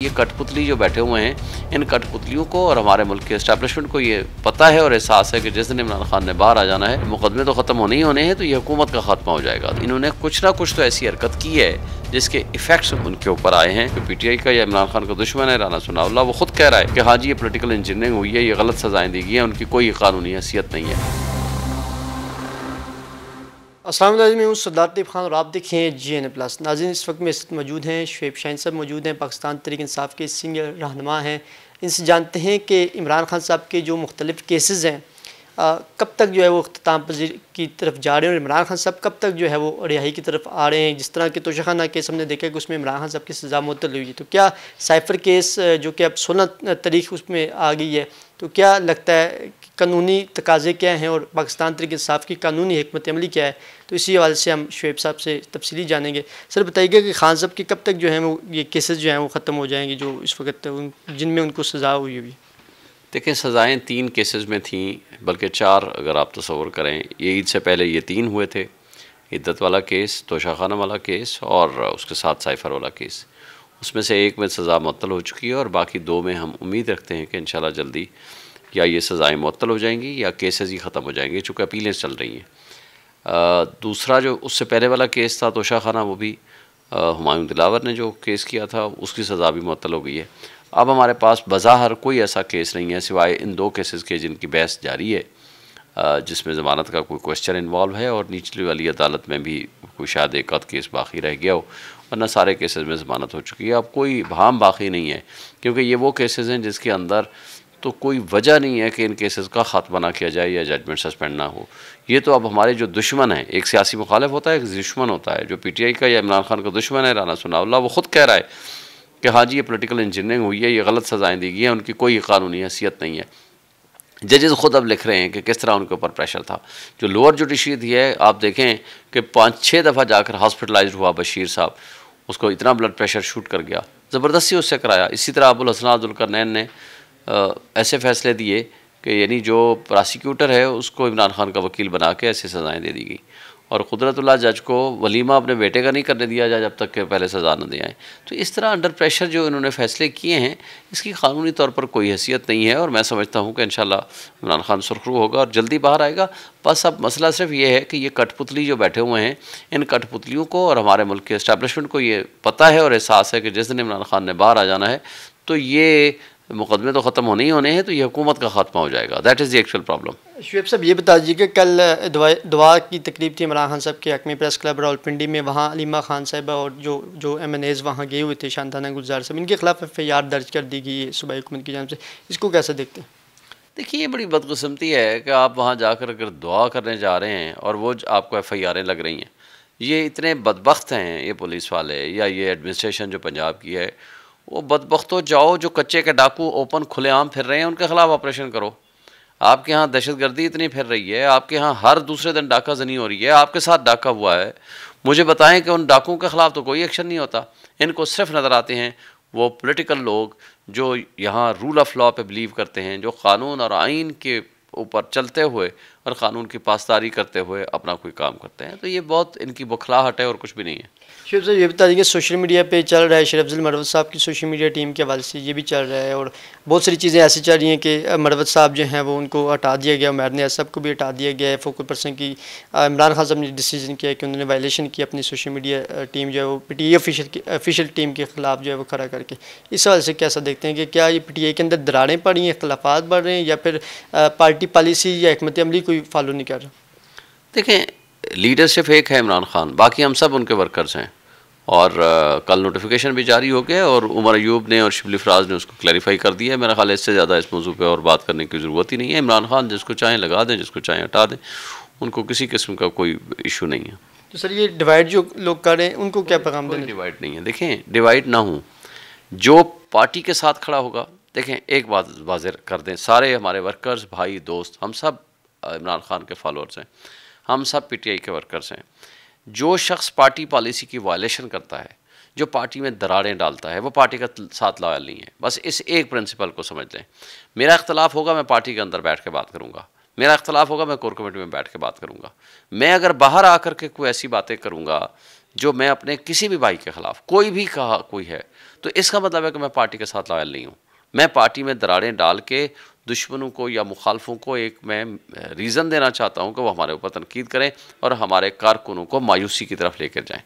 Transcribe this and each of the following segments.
ये कठपुतली जो बैठे हुए हैं, इन कठपुतलियों को और हमारे मुल्क के एस्टैब्लिशमेंट को ये पता है और एहसास है कि जिस दिन इमरान खान ने बाहर आ जाना है, मुकदमे तो ख़त्म होने ही होने हैं, तो ये हुकूमत का खात्मा हो जाएगा। इन्होंने कुछ ना कुछ तो ऐसी हरकत की है जिसके इफेक्ट्स उनके ऊपर आए हैं। कि पीटीआई का या इमरान खान का दुश्मन है राना सनाउल्लाह, वो खुद कह रहा है कि हाँ जी ये पोलिटिकल इंजीनियरिंग हुई है, ये गलत सजाएँ दी गई हैं, उनकी कोई कानूनी हैसियत नहीं है। अस्सलाम वालेकुम, मैं हूं सरदार लतीफ़ खान और आप देखें GN+। नाज़रीन, इस वक्त मेरे साथ मौजूद हैं शुएब शाहीन साहब मौजूद हैं, पाकिस्तान तहरीक इंसाफ के सीनियर रहनुमा हैं। इनसे जानते हैं कि इमरान खान साहब के जो मुख्तलिफ़ केसेस हैं कब तक जो है वो इख्तिताम पज़ीर की तरफ जा रहे हैं और इमरान खान साहब कब तक जो है वो रिहाई की तरफ आ रहे हैं। जिस तरह के तोशाखाना केस हमने देखा कि उसमें इमरान खान साहब की सज़ा मुअत्तल हुई है, तो क्या साइफ़र केस जो कि अब 16 तारीख उसमें आ गई है, तो क्या लगता है कि कानूनी तकाज़े क्या हैं और पाकिस्तान तहरीक इंसाफ की कानूनी हिकमत अमली क्या है? तो इसी हवाले से हम शुएब साहब से तफसीली जानेंगे। सर बताइएगा कि खान साहब के कब तक जो है वो ये केसेस जो हैं वो ख़त्म हो जाएंगे जो इस वक्त जिनमें उनको सज़ा हुई हुई? देखिए, सज़ाएँ 3 केसेस में थीं, बल्कि 4 अगर आप तसव्वुर करें। ये ईद से पहले ये 3 हुए थे, इद्दत वाला केस, तोशाखाना वाला केस और उसके साथ साइफ़र वाला केस। उसमें से एक में सज़ा मुअत्तल हो चुकी है और बाकी 2 में हम उम्मीद रखते हैं कि इंशाल्लाह जल्दी या ये सज़ाएँ मुअत्तल हो जाएंगी या केसेस ही ख़त्म हो जाएंगे, चूँकि अपीलें चल रही हैं। दूसरा जो उससे पहले वाला केस था तोशाखाना, वो भी हुमायूं दिलावर ने जो केस किया था उसकी सज़ा भी मुअत्तल हो गई है। अब हमारे पास बज़ाहिर कोई ऐसा केस नहीं है सिवाय इन 2 केसेस के जिनकी बहस जारी है, जिसमें ज़मानत का कोई क्वेश्चन इन्वॉल्व है और निचली वाली अदालत में भी कोई शायद एक आध केस बाकी रह गया हो, वरना सारे केसेस में ज़मानत हो चुकी है। अब कोई भाम बाकी नहीं है, क्योंकि ये वो केसेस हैं जिसके अंदर तो कोई वजह नहीं है कि इन केसेस का खात्मा ना किया जाए या जजमेंट सस्पेंड ना हो। ये तो अब हमारे जो दुश्मन हैं, एक सियासी मुखालिफ होता है, एक दुश्मन होता है। जो पीटीआई का या इमरान खान का दुश्मन है राना सनाउल्लाह, वो खुद कह रहा है कि हाँ जी ये पोलिटिकल इंजीनियरिंग हुई है, ये गलत सजाएँ दी गई हैं, उनकी कोई कानूनी हैसियत नहीं है। जजेस खुद अब लिख रहे हैं कि किस तरह उनके ऊपर प्रेशर था। जो लोअर जुडिशरी है, आप देखें कि 5-6 दफ़ा जाकर हॉस्पिटलाइज्ड हुआ बशीर साहब, उसको इतना ब्लड प्रेशर शूट कर गया, ज़बरदस्ती उससे कराया। इसी तरह अबुल हसन ज़ुल्करनैन ने ऐसे फैसले दिए कि यानी जो प्रोसिक्यूटर है उसको इमरान खान का वकील बना के ऐसी सज़ाएँ दे दी गई। और कुदरतुल्लाह जज को वलीमा अपने बेटे का नहीं करने दिया जाए जब तक कि पहले सज़ा न दे आए। तो इस तरह अंडर प्रेशर जो इन्होंने फ़ैसले किए हैं, इसकी कानूनी तौर पर कोई हैसियत नहीं है और मैं समझता हूँ कि इंशाल्लाह इमरान खान सुरखरू होगा और जल्दी बाहर आएगा। बस अब मसला सिर्फ ये है कि ये कठपुतली जो बैठे हुए हैं, इन कठपुतलियों को और हमारे मुल्क के एस्टैब्लिशमेंट को ये पता है और एहसास है कि जिस दिन इमरान खान ने बाहर आ जाना है, तो ये मुकदमे तो ख़त्म होने ही होने हैं, तो ये हुकूमत का खात्मा हो जाएगा। That is the actual problem. Shoaib साहब ये बता दीजिए कि कल दुआ की तकरीब थी इमरान खान साहब के हक़ में प्रेस क्लब रावलपिंडी में, वहाँ अलीमा खान साहिबा और जो MNAs वहाँ गए हुए थे, शांताना गुलजार साहब, इनके खिलाफ FIR दर्ज कर दी गई है सूबाई हुकूमत की जानिब से। इसको कैसे देखते हैं? देखिए, ये बड़ी बदकिस्मती है कि आप वहाँ जाकर अगर दुआ करने जा रहे हैं और वो आपको FIR लग रही हैं। ये इतने बदबख्त हैं ये पुलिस वाले या ये एडमिनिस्ट्रेशन जो पंजाब की है, वो बदबख्तों जाओ जो कच्चे के डाकू ओपन खुलेआम फिर रहे हैं, उनके खिलाफ ऑपरेशन करो। आपके यहाँ दहशतगर्दी इतनी फिर रही है, आपके यहाँ हर दूसरे दिन डाका जनी हो रही है, आपके साथ डाका हुआ है, मुझे बताएं कि उन डाकुओं के ख़िलाफ़ तो कोई एक्शन नहीं होता। इनको सिर्फ नज़र आते हैं वो पॉलिटिकल लोग जो यहाँ रूल ऑफ लॉ पे बिलीव करते हैं, जो क़ानून और आइन के ऊपर चलते हुए और क़ानून की पासदारी करते हुए अपना कोई काम करते हैं। तो ये बहुत इनकी बौखलाहट है और कुछ भी नहीं है। शुएब साहब ये बता दीजिए, सोशल मीडिया पे चल रहा है शरफजल मरवत साहब की सोशल मीडिया टीम के हवाले से ये भी चल रहा है और बहुत सारी चीज़ें ऐसी चल रही हैं कि मरवत साहब जो हैं वो उनको हटा दिया गया, उमर नियाज़ साहब को भी हटा दिया गया है फोकल पर्सन की। इमरान खान साहब ने डिसीजन किया कि उन्होंने वायलेशन की अपनी सोशल मीडिया टीम जो है वो PTI ऑफिशियल टीम के ख़िलाफ़ जो है वो खड़ा करके। इस हवाले से कैसा देखते हैं कि क्या ये PTI के अंदर दरारें पड़ी हैं, इख्तलाफात बढ़ रहे हैं या फिर पार्टी पॉलिसी या हिकमत अमली कोई फॉलो नहीं कर रहा? देखें, लीडरशिप एक है इमरान खान, बाकी हम सब उनके वर्कर्स हैं और कल नोटिफिकेशन भी जारी हो गया और उमर अयूब ने और शिबली फराज ने उसको क्लैरिफाई कर दिया है। मेरा ख्याल है इससे ज़्यादा इस मौजू पे और बात करने की ज़रूरत ही नहीं है। इमरान खान जिसको चाहें लगा दें, जिसको चाहें हटा दें, उनको किसी किस्म का कोई इशू नहीं है। तो सर ये डिवाइड जो लोग कर रहे हैं उनको क्या पैगाम देना? डिवाइड नहीं है। देखें, डिवाइड ना हो, जो पार्टी के साथ खड़ा होगा। देखें, एक बात वाज़ेह कर दें, सारे हमारे वर्कर्स, भाई, दोस्त, हम सब इमरान खान के फॉलोअर्स हैं, हम सब PTI के वर्कर्स हैं। जो शख्स पार्टी पॉलिसी की वायलेशन करता है, जो पार्टी में दरारें डालता है, वो पार्टी का साथ लॉयल नहीं है। बस इस एक प्रिंसिपल को समझ लें। मेरा इख्तलाफ होगा, मैं पार्टी के अंदर बैठ के बात करूँगा, मेरा इख्तलाफ होगा, मैं कोर कमेटी में बैठ के बात करूँगा। मैं अगर बाहर आकर के कोई ऐसी बातें करूँगा जो मैं अपने किसी भी भाई के ख़िलाफ़ कोई भी कहा कोई है, तो इसका मतलब है कि मैं पार्टी के साथ लॉयल नहीं हूँ। मैं पार्टी में दरारें डाल के दुश्मनों को या मुखालफों को एक मैं रीज़न देना चाहता हूँ कि वो हमारे ऊपर तनकीद करें और हमारे कारकुनों को मायूसी की तरफ लेकर जाएँ।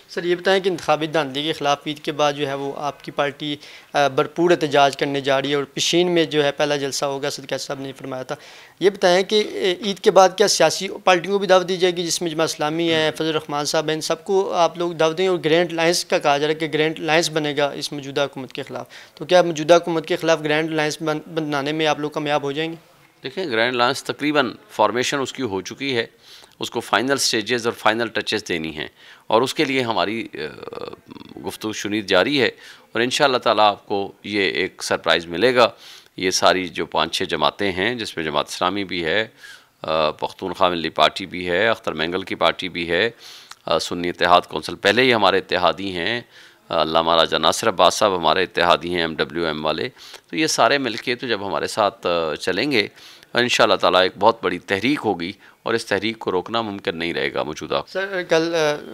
सर ये बताएं कि इंतखाबी धांधली के ख़िलाफ़ ईद के बाद जो है वो आपकी पार्टी भरपूर एहतजाज करने जा रही है और पिशीन में जो है पहला जलसा होगा, सदका साहब ने फरमाया था। ये बताएं कि ईद के बाद क्या सियासी पार्टियों को भी दावत दी जाएगी, जिसमें जमात इस्लामी है, फजल रहमान साहब हैं, इन सबको आप लोग दावत दें? और ग्रैंड अलायंस का कहा जा रहा है कि ग्रैंड अलायंस बनेगा इस मौजूदा हुकूमत के ख़िलाफ़, तो क्या मौजूदा हुकूमत के ख़िलाफ़ ग्रैंड अलायंस बनाने में आप लोग कामयाब हो जाएंगे? देखिए, ग्रैंड अलायंस तकरीबन फॉर्मेशन उसकी हो चुकी है, उसको फ़ाइनल स्टेजेस और फाइनल टचेस देनी हैं और उसके लिए हमारी गुफ्तगू शुनीद जारी है और इंशाअल्लाह ताला आपको ये एक सरप्राइज़ मिलेगा। ये सारी जो 5-6 जमातें हैं, जिसमें जमात इस्लामी भी है, पख्तूनख्वा मिल्ली पार्टी भी है, अख्तर मैंगल की पार्टी भी है, सुन्नी इत्तेहाद कौंसिल पहले ही हमारे इत्तेहादी हैं, अल्लामा राजा नासिर अब्बास साहब हमारे इत्तेहादी हैं MWM वाले। तो ये सारे मिलके तो जब हमारे साथ चलेंगे इंशाअल्लाह ताला एक बहुत बड़ी तहरीक होगी और इस तहरीक को रोकना मुमकिन नहीं रहेगा मौजूदा। सर कल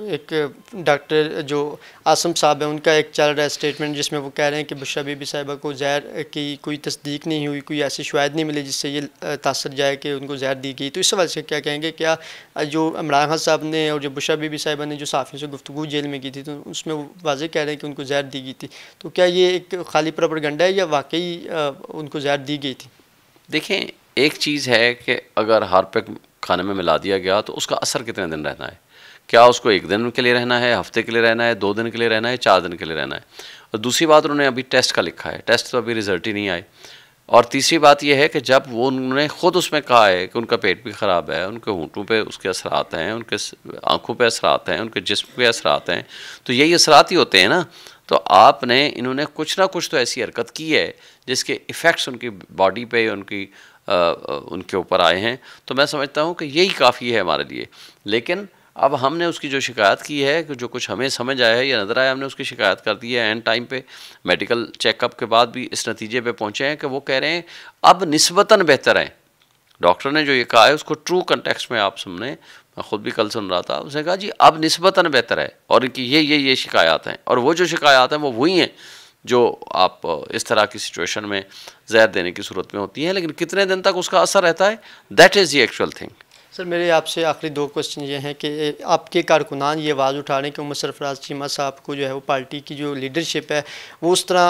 एक डॉक्टर जो आसम साहब हैं उनका एक चल रहा है स्टेटमेंट, जिसमें वो कह रहे हैं कि बुशरा बीबी साहिबा को जहर की कोई तस्दीक नहीं हुई, कोई ऐसी शवायद नहीं मिली जिससे ये तासर जाए कि उनको जहर दी गई। तो इस सवाल से क्या कहेंगे, क्या जो इमरान खान साहब ने और जो बुशरा बीबी साहिबा ने जो सहाफ़ियों से गुफ्तगू जेल में की थी तो उसमें वो वाज़ेह कह रहे हैं कि उनको जहर दी गई थी, तो क्या ये एक खाली प्रोपेगेंडा है या वाकई उनको जहर दी गई थी? देखें, एक चीज़ है कि अगर हार्पिक खाने में मिला दिया गया तो उसका असर कितने दिन रहना है, क्या उसको 1 दिन के लिए रहना है, हफ्ते के लिए रहना है, 2 दिन के लिए रहना है, 4 दिन के लिए रहना है। और दूसरी बात, उन्होंने अभी टेस्ट का लिखा है, टेस्ट तो अभी रिज़ल्ट ही नहीं आए। और तीसरी बात यह है कि जब वो उन्होंने ख़ुद उसमें कहा है कि उनका पेट भी ख़राब है, उनके होंठों पे उसके असरात हैं, उनके आँखों पे असरात हैं, उनके जिस्म पे असरात हैं, तो यही असरात ही होते हैं ना। तो आपने इन्होंने कुछ ना कुछ तो ऐसी हरकत की है जिसके इफ़ेक्ट्स उनकी बॉडी पे उनके ऊपर आए हैं। तो मैं समझता हूँ कि यही काफ़ी है हमारे लिए। लेकिन अब हमने उसकी जो शिकायत की है कि जो कुछ हमें समझ आया है या नज़र आया, हमने उसकी शिकायत कर दी है। एंड टाइम पे मेडिकल चेकअप के बाद भी इस नतीजे पे पहुँचे हैं कि वो कह रहे हैं अब निस्बतन बेहतर है। डॉक्टर ने जो ये कहा है उसको ट्रू कंटेक्स्ट में आप सुनने, मैं ख़ुद भी कल सुन रहा था, उसने कहा जी अब निस्बतन बेहतर है और इनकी ये शिकायत हैं, और वो जो शिकायत हैं वो वही हैं जो आप इस तरह की सिचुएशन में जहर देने की सूरत में होती है। लेकिन कितने दिन तक उसका असर रहता है, that is the actual thing. Sir मेरे आपसे आखिरी 2 क्वेश्चन ये हैं कि आपके कारकुनान ये आवाज़ उठा रहे हैं कि उमर सरफराज चीमा साहब को जो है वो पार्टी की जो लीडरशिप है वो उस तरह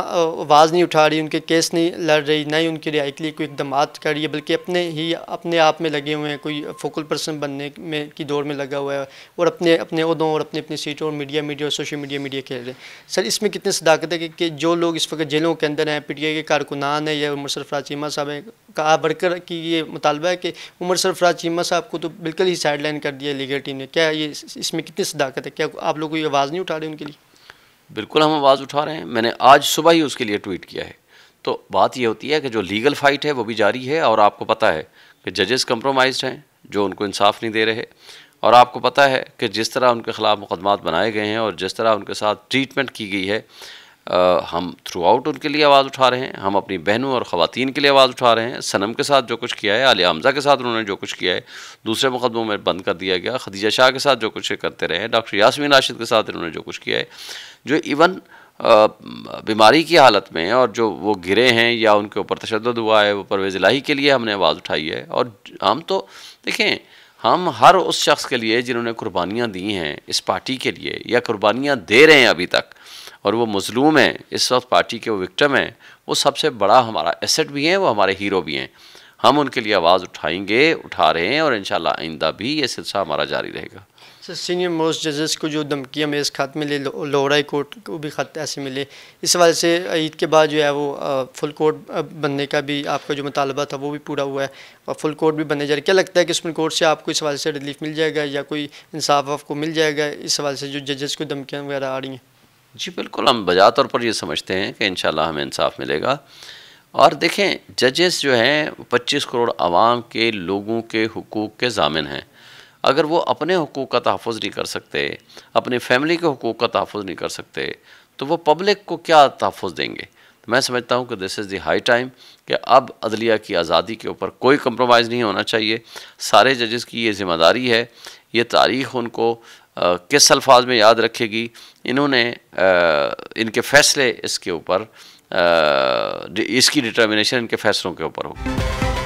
आवाज़ नहीं उठा रही, उनके केस नहीं लड़ रही, ना ही उनकी रिहाई के लिए कोई इक़दामात कर रही है, बल्कि अपने आप में लगे हुए हैं, कोई फोकल पर्सन बनने में की दौर में लगा हुआ है और अपने ओहदों और अपनी सीटों और मीडिया और सोशल मीडिया खेल रहे हैं। सर इसमें कितनी सदाकत है कि जो लोग इस वक्त जेलों के अंदर हैं, PTI के कारकुनान है या उमर सरफराज चीमा साहब हैं, का बढ़कर कि ये मुतालबा है कि उमर सरफराज चीमा साहब को तो बिल्कुल ही साइड लाइन कर दिया लीगल टीम ने, क्या ये इसमें कितनी सदाकत है? क्या आप लोग कोई आवाज़ नहीं उठा रहे उनके लिए? बिल्कुल हम आवाज़ उठा रहे हैं, मैंने आज सुबह ही उसके लिए ट्वीट किया है। तो बात ये होती है कि जो लीगल फ़ाइट है वो भी जारी है और आपको पता है कि जजेस कंप्रोमाइज़्ड हैं जो उनको इंसाफ नहीं दे रहे, और आपको पता है कि जिस तरह उनके ख़िलाफ़ मुकदमात बनाए गए हैं और जिस तरह उनके साथ ट्रीटमेंट की गई है, हम थ्रू आउट उनके लिए आवाज़ उठा रहे हैं। हम अपनी बहनों और ख़वातीन के लिए आवाज़ उठा रहे हैं। सनम के साथ जो कुछ किया है, आलिया हमज़ा के साथ उन्होंने जो कुछ किया है, दूसरे मुकदमों में बंद कर दिया गया, खदीजा शाह के साथ जो कुछ करते रहे हैं, डॉक्टर यास्मीन राशिद के साथ इन्होंने जो कुछ किया है, जो इवन बीमारी की हालत में और जो वो गिरे हैं या उनके ऊपर तशद्दुद हुआ है, वो परवेज़ इलाही के लिए हमने आवाज़ उठाई है। और हम तो देखें, हम हर उस शख्स के लिए जिन्होंने कुर्बानियाँ दी हैं इस पार्टी के लिए या कुर्बानियाँ दे रहे हैं अभी तक, और वो मज़लूम हैं इस वक्त, पार्टी के वो विक्टिम हैं, वो सबसे बड़ा हमारा एसेट भी हैं, वो हमारे हीरो भी हैं। हम उनके लिए आवाज़ उठाएंगे, उठा रहे हैं और इंशाल्लाह आइंदा भी ये सिलसिला हमारा जारी रहेगा। सर सीनियर मोस्ट जजेस को जो धमकियाँ में इस खत मिले, लाहौर हाई कोर्ट को भी खत ऐसे मिले, इस वजह से ईद के बाद जो है वो फुल कोर्ट बनने का भी आपका जो मुतालबा था वो भी पूरा हुआ है और फुल कोर्ट भी बनने जा रहा है। क्या लगता है कि सुप्रीम कोर्ट से आपको इस हवाले से रिलीफ मिल जाएगा या कोई इंसाफ आपको मिल जाएगा इस हवाले से जो जजेस को धमकियाँ वगैरह आ रही हैं? जी बिल्कुल, हम बजा तौर पर ये समझते हैं कि इंशाल्लाह हमें इंसाफ मिलेगा। और देखें, जजेस जो हैं 25 करोड़ आवाम के लोगों के हुकूक़ के ज़ामिन हैं। अगर वो अपने हुकूक़ का तहफ़्फ़ुज़ नहीं कर सकते, अपनी फैमिली के हुकूक़ का तहफ़्फ़ुज़ नहीं कर सकते, तो वो पब्लिक को क्या तहफ़्फ़ुज़ देंगे? तो मैं समझता हूँ कि this is the high time कि अब अदलिया की आज़ादी के ऊपर कोई कंप्रोमाइज़ नहीं होना चाहिए। सारे जजेस की ये ज़िम्मेदारी है, ये तारीख़ उनको किस अल्फाज में याद रखेगी, इन्होंने इनके फ़ैसले इसके ऊपर इसकी डिटर्मिनेशन इनके फ़ैसलों के ऊपर होगी।